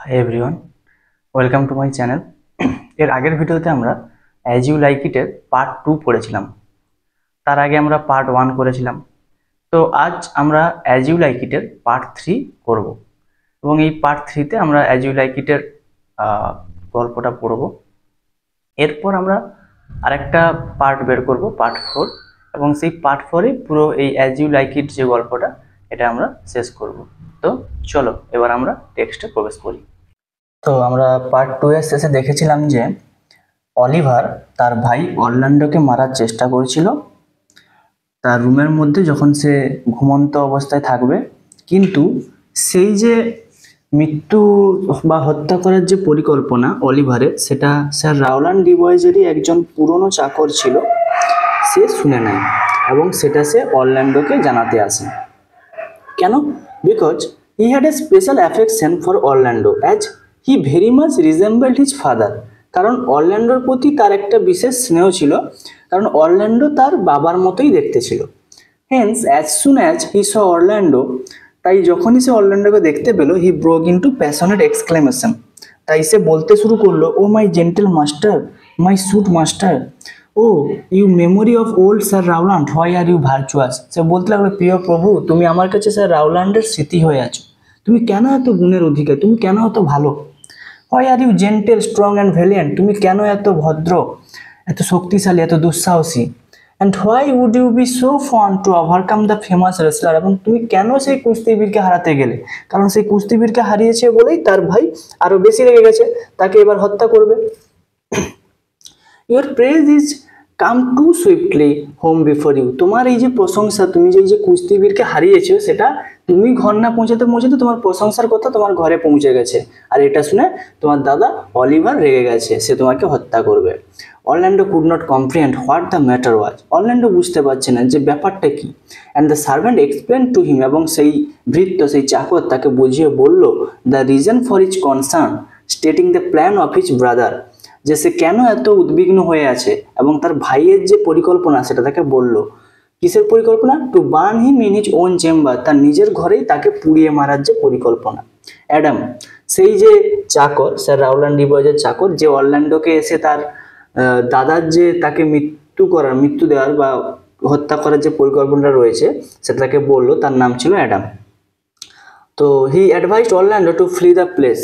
Hi everyone, welcome to my channel. এর আগের ভিডিওতে আমরা অ্যাজ ইউ লাইক ইটের পার্ট 2 পড়েছিলাম। তার আগে আমরা পার্ট 1 করেছিলাম। তো আজ আমরা অ্যাজ ইউ লাইক ইটের পার্ট 3 করব এবং এই পার্ট 3তে আমরা অ্যাজ ইউ লাইক ইটের গল্পটা পড়ব। এরপর আমরা আরেকটা পার্ট বের করব, পার্ট 4, এবং সেই পার্ট 4-এ পুরো এই অ্যাজ ইউ লাইক ইট যে গল্পটা এটা আমরা শেষ করব। তো চলো এবার আমরা টেক্সটে প্রবেশ করি। তো আমরা পার্ট 2 এর শেষে দেখেছিলাম যে অলিভার তার ভাই অরল্যান্ডোকে মারার চেষ্টা করেছিল তার রুমের মধ্যে যখন সে ঘুমন্ত অবস্থায় থাকবে, কিন্তু সেই যে মৃত্যু বা হত্যা করার যে পরিকল্পনা অলিভারের, সেটা স্যার রাওল্যান্ড ডিবয়েজেরই একজন পুরনো চাকর ছিল। সে শুনে নেয় এবং সেটা সে অরল্যান্ডোকে জানাতে আসে। কেন? Because he had a special affection for Orlando as he very much resembled his father. কারণ অরল্যান্ডোর প্রতি তার একটা বিশেষ স্নেহ ছিল, কারণ অরল্যান্ডো তার বাবার মতোই দেখতে ছিল। Hence as soon as he saw Orlando, তাই যখনই সে অরল্যান্ডোকে দেখতে পেল, he broke into passionate exclamation. তাই সে বলতে শুরু করলো, oh my gentle master, my sweet master, oh you memory of old Sir Rowland, why are you virtuous. সে বলতে লাগলো, প্রিয় প্রভু, তুমি আমার কাছে স্যার রাওল্যান্ডের স্মৃতি হয়ে আছো। তুমি কেন এত গুণের অধিকারী, তুমি কেন এত ভালো? Why are you gentle, strong and valiant, তুমি কেন এত ভদ্র, এত শক্তিশালী, এত দুঃসাহসী? And why would you be so fond to overcome the famous wrestler, এবং তুমি কেন সেই কুস্তিবীরকে হারাতে গেলে? কারণ সেই কুস্তিবীরকে হারিয়েছে বলেই তার ভাই আরো বেশি রেগে গেছে, তাকে এবার হত্যা করবে। Your praise is come to swiftly home before you, তোমার এই যে প্রশংসা, তুমি যে কুস্তিবীরকে হারিয়েছো, সেটা তুমি ঘর না পৌঁছাতে পৌঁছাতে তোমার প্রশংসার কথা তোমার ঘরে পৌঁছে গেছে। আর এটা শুনে তোমার দাদা অলিভার রেগে গেছে, সে তোমাকে হত্যা করবে। Orlando could not comprehend what the matter was, Orlando বুঝতে পারছে না যে ব্যাপারটা কি। And the servant explain to him, এবং সেই ভৃত্য, সেই চাকর তাকে বুঝিয়ে বলল the reason for his concern, stating the plan of his brother, যে সে কেন এত উদ্বিগ্ন হয়ে আছে এবং তার ভাইয়ের যে পরিকল্পনা সেটা তাকে বলল। কিসের পরিকল্পনা? To burn him in his own chamber, তার নিজের ঘরেই তাকে পুড়িয়ে মারার যে পরিকল্পনা। অ্যাডাম, সেই যে চাকর, স্যার রাওল্যান্ড ডিবয়েজের চাকর, যে অরল্যান্ডোকে এসে তার দাদার যে তাকে মৃত্যু দেওয়ার বা হত্যা করার যে পরিকল্পনাটা রয়েছে সেটা তাকে বললো, তার নাম ছিল অ্যাডাম। তো he advised Orlando to flee the place,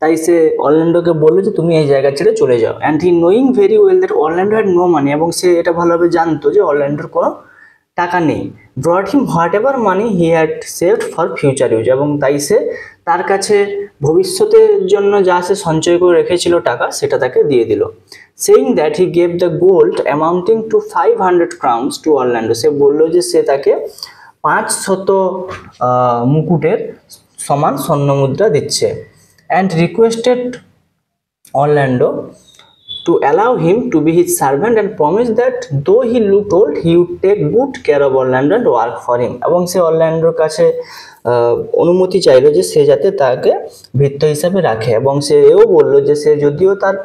তাই সে অরল্যান্ডোকে বললো যে তুমি এই জায়গা ছেড়ে চলে যাও। And he knowing very well that Orlando had no money, এবং সে এটা ভালোভাবে জানতো যে অরল্যান্ডোর কোনো টাকা নেই। ব্রট him what ever money he had saved for future use, এবং তাই সে তার কাছে ভবিষ্যতের জন্য যা সে সঞ্চয় করে রেখেছিল টাকা, সেটা তাকে দিয়ে দিল। Saying that he gave the gold amounting to 500 crowns to Orlando, সে বললো যে সে তাকে 500 মুকুটের সমান স্বর্ণমুদ্রা দিচ্ছে। And requested Orlando to allow him to be his servant and promised that though he looked old, he would take good care of Orlando and work for him. এবং সে অরল্যান্ডোর কাছে অনুমতি চাইলো যে সে যাতে তাকে ভৃত্য হিসাবে রাখে, এবং সে এও বললো যে সে যদিও তার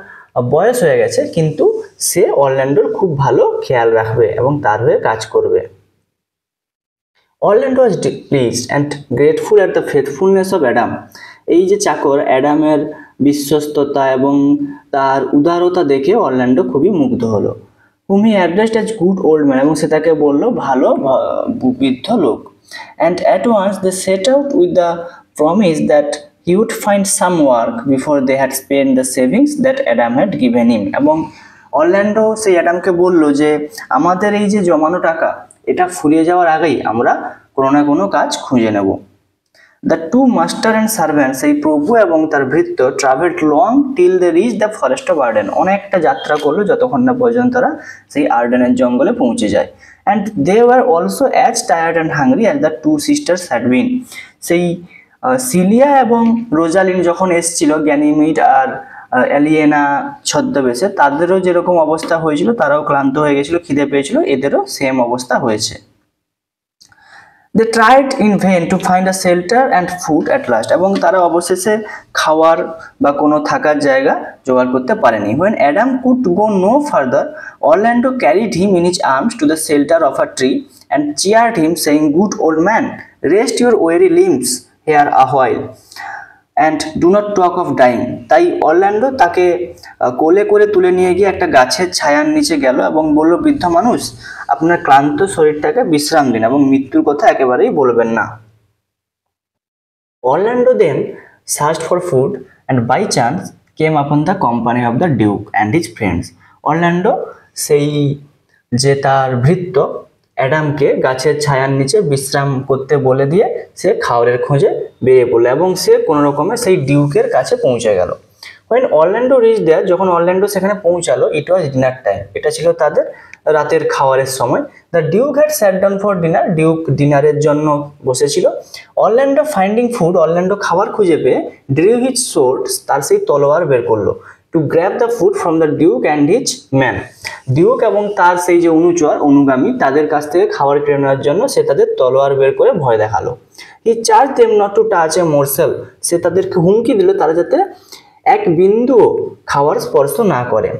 বয়স হয়ে গেছে, কিন্তু সে অরল্যান্ডোর খুব ভালো খেয়াল রাখবে এবং তার হয়ে কাজ করবে। Orlando was pleased and grateful at the faithfulness of Adam. এই যে চাকর অ্যাডামের বিশ্বস্ততা এবং তার উদারতা দেখে অরল্যান্ডো খুবই মুগ্ধ হলো। whom he addressed as good old man, এবং সে তাকে বললো ভালো বৃদ্ধ লোক। and at once they set out with the promise that he would find some work before they had spent the savings that Adam had given him, এবং Orlando সেই অ্যাডামকে বললো যে আমাদের এই যে জমানো টাকা, এটা ফুরিয়ে যাওয়ার আগেই আমরা কোনো না কোনো কাজ খুঁজে নেব। The two master and servants, এই প্রভু এবং তার ভৃত্য, travelled long till they reach the forest of Arden, অনেকটা যাত্রা করলো যতক্ষণ না পর্যন্ত তারা সেই আর্ডেনের জঙ্গলে পৌঁছে যায়। And they were also as tired and hungry as the two sisters had been, সেই সিলিয়া এবং রোজালিন যখন এসছিল গ্যানিমিড আর এলিয়েনা ছদ্মবেশে, তাদেরও যেরকম অবস্থা হয়েছিল, তারাও ক্লান্ত হয়ে গেছিল, খিদে পেয়েছিল, এদেরও সেম অবস্থা হয়েছে। They tried in vain to find a shelter and food at last, এবং তারা অবশেষে খাওয়ার বা কোনো থাকার জায়গা জোগাড় করতে পারেনি। When Adam could go no further, Orlando carried him in his arms to the shelter of a tree and cheered him, saying, "Good old man, rest your weary limbs here a while." And do not talk of dying. তাই Orlando তাকে কোলে করে তুলে নিয়ে গিয়ে একটা গাছের ছায়ার নিচে গেল এবং বলল, বৃদ্ধ মানুষ, আপনার ক্লান্ত শরীরটাকে বিশ্রাম দিন এবং মৃত্যুর কথা একেবারেই বলবেন না। Orlando then searched for food and by chance came upon the company of the Duke and his friends. Orlando সেই যে তার ভৃত্য অ্যাডামকে গাছের ছায়ার নিচে বিশ্রাম করতে বলে দিয়ে সে খাবারের খোঁজে বেরিয়ে পড়লো এবং সে কোনো রকমে সেই ডিউকের কাছে পৌঁছে গেল। When Orlando reached there, যখন অরল্যান্ডো সেখানে পৌঁছালো, it was dinner time, এটা ছিল তাদের রাতের খাবারের সময়। The duke had sat down for dinner, duke ডিনারের জন্য বসেছিল। অরল্যান্ডো ফাইন্ডিং ফুড, অরল্যান্ডো খাবার খুঁজে পেয়ে ড্রিউ হিজ সোর্ড, তার সেই তলোয়ার বের করলো, two grab the food from the Duke and his man. Duke এবং তার সেই যে অনুগামী তাদের কাছ থেকে খাবার কেড়ে নেওয়ার জন্য সে তাদের তলোয়ার বের করে ভয় দেখালো। He charge them not to touch a morsel, সে তাদেরকে হুমকি দিল তারা যাতে এক বিন্দুও খাওয়ার স্পর্শ না করে।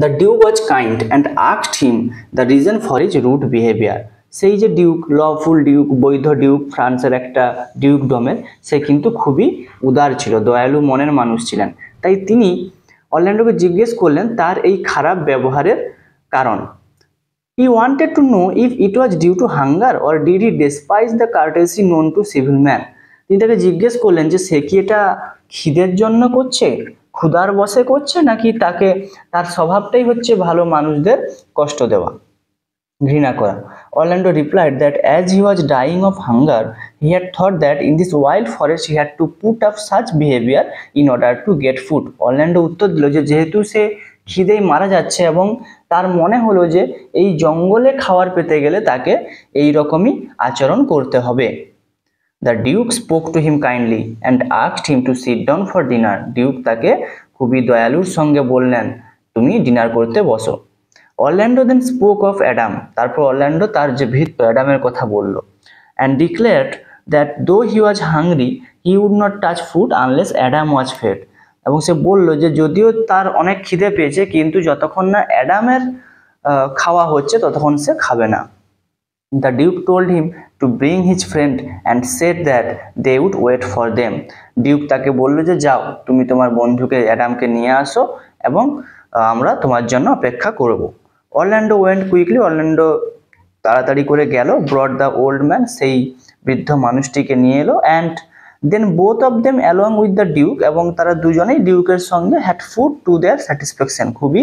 The duke was kind and asked him the reason for his rude behaviour. সেই যে ডিউক, লফুল ডিউক, বৈধ ডিউক, ফ্রান্সের একটা ডিউকডমের, সে কিন্তু খুবই উদার ছিল, দয়ালু মনের মানুষ ছিলেন। তাই তিনি অরল্যান্ডোকে জিজ্ঞেস করলেন তার এই খারাপ ব্যবহারের কারণ। He wanted to know if it was due to hunger or did he despise the courtesy known to civil men. তিনি তাকে জিজ্ঞেস করলেন যে সে কি এটা খিদের জন্য করছে, ক্ষুধার বশে করছে, নাকি তাকে তার স্বভাবটাই হচ্ছে ভালো মানুষদের কষ্ট দেওয়া, ঘৃণা করা। Orlando replied that as he was dying of hunger, he had thought that in this wild forest he had to put up such behavior in order to get food. Orlando উত্তর দিল যে যেহেতু সে খিদেই মারা যাচ্ছে এবং তার মনে হলো যে এই জঙ্গলে খাবার পেতে গেলে তাকে এই রকমই আচরণ করতে হবে। The Duke spoke to him kindly and asked him to sit down for dinner. Duke তাকে খুবই দয়ালুর সঙ্গে বললেন, তুমি ডিনার করতে বসো। Orlando then spoke of Adam. তারপর অরল্যান্ডো তার যে ভৃত্য অ্যাডামের কথা বলল, and declared that though he was hungry, he would not touch food unless Adam was fed. এবং সে বলল যে যদিও তার অনেক খিদে পেয়েছে কিন্তু যতক্ষণ না অ্যাডামের খাওয়া হচ্ছে ততক্ষণ সে খাবে না। The Duke told him to bring his friend and said that they would wait for them. Duke তাকে বলল যে যাও তুমি তোমার বন্ধুকে অ্যাডামকে নিয়ে আসো এবং আমরা তোমার জন্য অপেক্ষা করব। Orlando went quickly. অরল্যান্ডো তাড়াতাড়ি করে গেল। brought the old man, সেই বৃদ্ধ মানুষটিকে নিয়ে এলো। and then both of them along with the Duke, এবং তারা দুজনেই ডিউকের সঙ্গে had food to their satisfaction, খুবই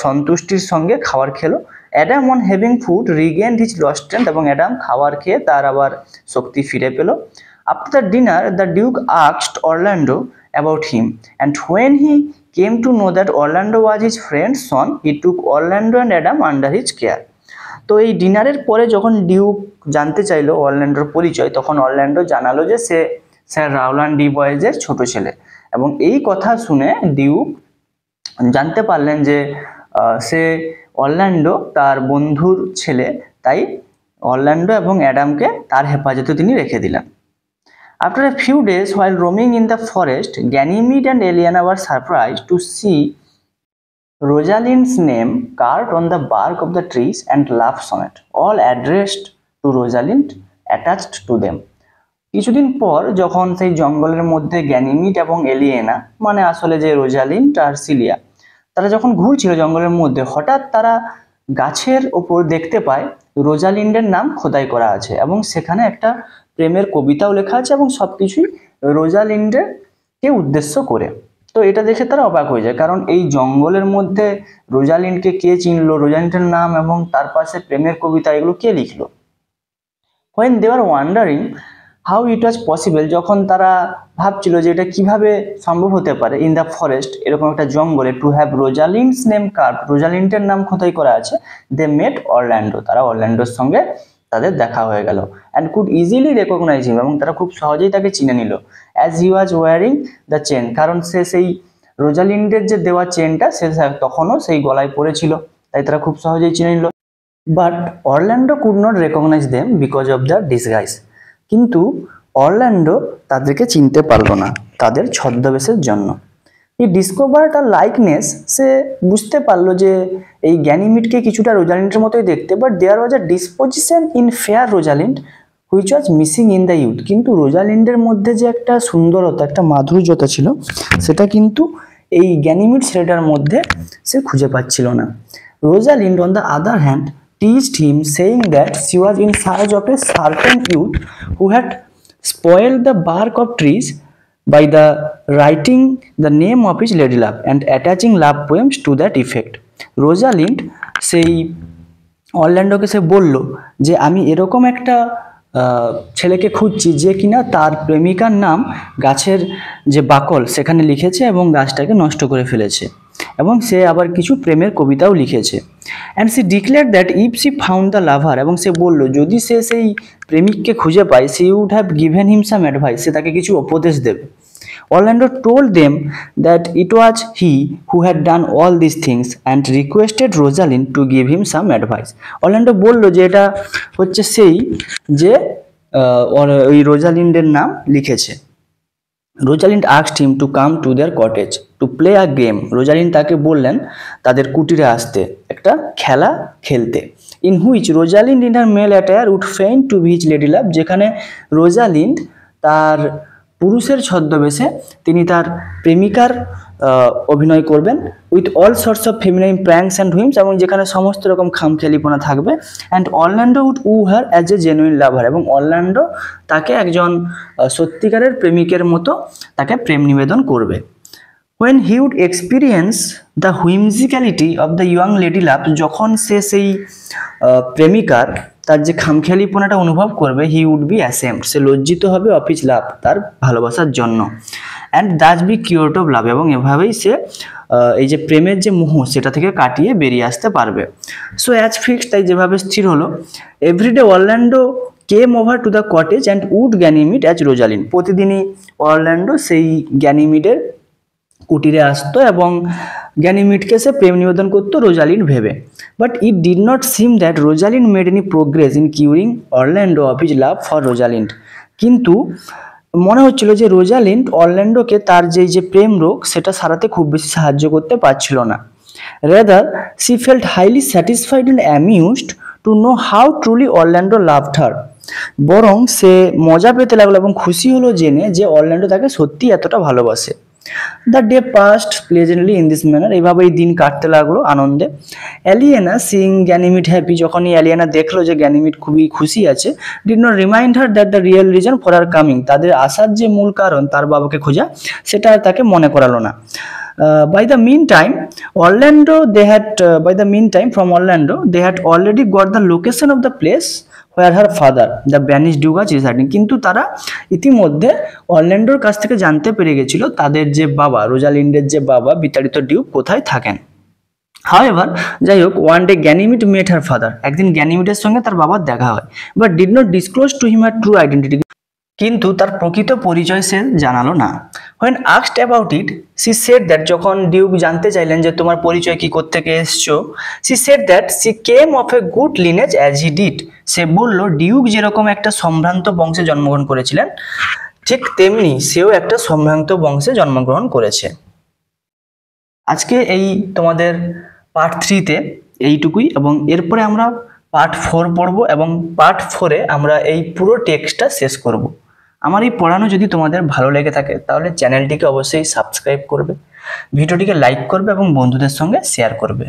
সন্তুষ্টির সঙ্গে খাবার খেলো। Adam on having food regained his lost strength, এবং অ্যাডাম খাবার খেয়ে তার আবার শক্তি ফিরে পেল। After the dinner, the Duke asked Orlando about him, and when he came to know that Orlando was his friend's son, he took Orlando and Adam under his care. তো এই ডিনারের পরে যখন ডিউক জানতে চাইলো অরল্যান্ডোর পরিচয়, তখন অরল্যান্ডো জানালো যে সে স্যার রাওল্যান্ড ডি বয়েজের ছোট ছেলে। এবং এই কথা শুনে ডিউক জানতে পারলেন যে সে অরল্যান্ডো তার বন্ধুর ছেলে, তাই অরল্যান্ডো এবং অ্যাডামকে তার হেফাজতে তিনি রেখে দিলেন। After a few days, while roaming in the forest, Ganymede and Eliana were surprised to see Rosalind's name carved on the bark of the trees and love sonnet, all addressed to Rosalind attached to them. কিছুদিন পর যখন সেই জঙ্গলের মধ্যে Ganymede এবং এলিয়েনা, মানে আসলে যে রোজালিন্ড আর সিলিয়া, তারা যখন ঘুরছিল জঙ্গলের মধ্যে, হঠাৎ তারা গাছের ওপর দেখতে পায় রোজালিন্ডের নাম খোদাই করা আছে এবং সেখানে একটা প্রেমের কবিতাও লেখা আছে এবং সবকিছুই রোজালিন্ডকে উদ্দেশ্য করে। তো এটা দেখে তারা অবাক হয়ে যায়, কারণ এই জঙ্গলের মধ্যে রোজালিন্ডকে কে চিনলো, রোজালিন্ডের নাম এবং তার পাশে প্রেমের কবিতা, এগুলো কে লিখলো। When they were wondering how it was possible, যখন তারা ভাবছিল যে এটা কিভাবে সম্ভব হতে পারে, ইন দ্য ফরেস্ট, এরকম একটা জঙ্গলে, টু হ্যাভ রোজালিন্ডস নেম কার্ভড, রোজালিন্ডের নাম খোদাই করা আছে, দে মেট অরল্যান্ডো, তারা অরল্যান্ডোর সঙ্গে তাদের দেখা হয়ে গেল। অ্যান্ড কুড ইজিলি রেকগনাইজ হিম, এবং তারা খুব সহজেই তাকে চিনে নিল। As he was wearing the chain, কারণ সে সেই রোজালিন্ডের যে দেওয়া চেনটা সে তখনও সেই গলায় পড়েছিল, তাই তারা খুব সহজেই চিনে নিল। But Orlando could not recognise them because of the disguise, কিন্তু অরল্যান্ডো তাদেরকে চিনতে পারলো না তাদের ছদ্মবেশের জন্য। এই ডিসকভার্ড আর লাইকনেস, সে বুঝতে পারলো যে এই গ্যানিমিডকে কিছুটা রোজালিন্ডের মতোই দেখতে, but there was a disposition in fair Rosalind which was missing in the youth. কিন্তু রোজালিন্ডের মধ্যে যে একটা সুন্দরতা, একটা মাধুর্যতা ছিল, সেটা কিন্তু এই গ্যানিমিড ছেলেটার মধ্যে সে খুঁজে পাচ্ছিল না। Rosalind on the other hand teased him, saying that she was in search of a certain youth who had spoiled the bark of trees by the writing the name of his lady love and attaching love poems to that effect. Rosalind সেই অরল্যান্ডোকে সে বলল যে আমি এরকম একটা ছেলেকে খুঁজছি যে কিনা তার প্রেমিকার নাম গাছের যে বাকল সেখানে লিখেছে এবং গাছটাকে নষ্ট করে ফেলেছে, এবং সে আবার কিছু প্রেমের কবিতাও লিখেছে। And she declare that if she found the lover, এবং সে বলল যদি সে সেই প্রেমিককে খুঁজে পায়, she would have given him some advice, সে তাকে কিছু উপদেশ দেবে। Orlando told them that it was he who had done all these things and requested Rosalind to give him some advice. Orlando বলল যে এটা হচ্ছে সেই যে ওই রোজালিন্ডের নাম লিখেছে। Rosalind asked him to come to their cottage to play a game. Rosalind তাকে বললেন তাদের কুটিরে আসতে একটা খেলা খেলতে। In which Rosalind in her male attire would feign to be his lady love, যেখানে রোজালিন্ড তার পুরুষের ছদ্মবেশে তিনি তার প্রেমিকার অভিনয় করবেন, with all sorts of feminine pranks and whims, এবং যেখানে সমস্ত রকম খামখেয়ালিপনা থাকবে। And Orlando would woo her as a genuine lover, এবং অরল্যান্ডো তাকে একজন সত্যিকারের প্রেমিকের মতো তাকে প্রেম নিবেদন করবে। when he would experience the whimsicality of the young lady love, যখন সে সেই প্রেমিকার তার যে খামখেয়ালিপনাটা অনুভব করবে, হি উড বি অ্যাসেমড, সে লজ্জিত হবে, অফ হিজ লাভ, তার ভালোবাসার জন্য। And thus be cured of love, এবং এভাবেই সে এই যে প্রেমের যে মোহ সেটা থেকে কাটিয়ে বেরিয়ে আসতে পারবে। সো অ্যাজ ফিক্সড, তাই যেভাবে স্থির হলো, everyday Orlando came over to the cottage and wooed Ganymede as Rosalind, প্রতিদিনই অরল্যান্ডো সেই গ্যানিমিডের কুটিরে আসতো এবং গ্যানিমিডকে সে প্রেম নিবেদন করতো রোজালিন্ড ভেবে। But it did not seem that Rosalind made any progress in curing Orlando of his love for Rosalind, কিন্তু মনে হচ্ছিল যে রোজালিন্ড অরল্যান্ডোকে তার যে প্রেম রোগ সেটা সারাতে খুব বেশি সাহায্য করতে পারছিল না। Rather she felt highly satisfied and amused to know how truly Orlando loved her, বরং সে মজা পেতে লাগলো এবং খুশি হলো জেনে যে অরল্যান্ডো তাকে সত্যি এতটা ভালোবাসে। The day past pleasantly in this manner, এইভাবেই দিন কাটতে লাগলো আনন্দে। অ্যালিয়েনা সিইং গ্যানিমিড হ্যাপি, যখনই অ্যালিয়েনা দেখলো যে গ্যানিমিড খুবই খুশি আছে, did not remind her that the real reason for are coming, তাদের আসার যে মূল কারণ তার বাবাকে খোঁজা, সেটা তাকে মনে করালো না। By the meantime, from Orlando, they had already got the location of the place where her father, the banished duke, was residing. কিন্তু তারা ইতিমধ্যে অরল্যান্ডোর কাছ থেকে জানতে পেরে গেছিল তাদের যে বাবা, রোজালিন্ডের যে বাবা, বিতাড়িত ডিউক কোথায় থাকেন। However, যাই হোক, ওয়ান ডে গ্যানিমিড মেট হার ফাদার, একদিন গ্যানিমিডের সঙ্গে তার বাবার দেখা হয়, but did not disclose to him her true identity, কিন্তু তার প্রকৃত পরিচয় সে জানালো না। when asked about it, she said that, যখন ডিউক জানতে চাইলেন যে তোমার পরিচয় কি কোত্থেকে এসছো, she said that she came of a good lineage as he did, সে বলল ডিউক যেরকম একটা সম্ভ্রান্ত বংশে জন্মগ্রহণ করেছিলেন ঠিক তেমনি সেও একটা সম্ভ্রান্ত বংশে জন্মগ্রহণ করেছে। আজকে এই তোমাদের পার্ট 3-তে এইটুকুই, এবং এরপরে আমরা পার্ট 4 পড়ব, এবং পার্ট 4-এ আমরা এই পুরো টেক্সটটা শেষ করব। আমার এই পড়ানো যদি তোমাদের ভালো লেগে থাকে তাহলে চ্যানেলটিকে অবশ্যই সাবস্ক্রাইব করবে, ভিডিওটিকে লাইক করবে এবং বন্ধুদের সঙ্গে শেয়ার করবে।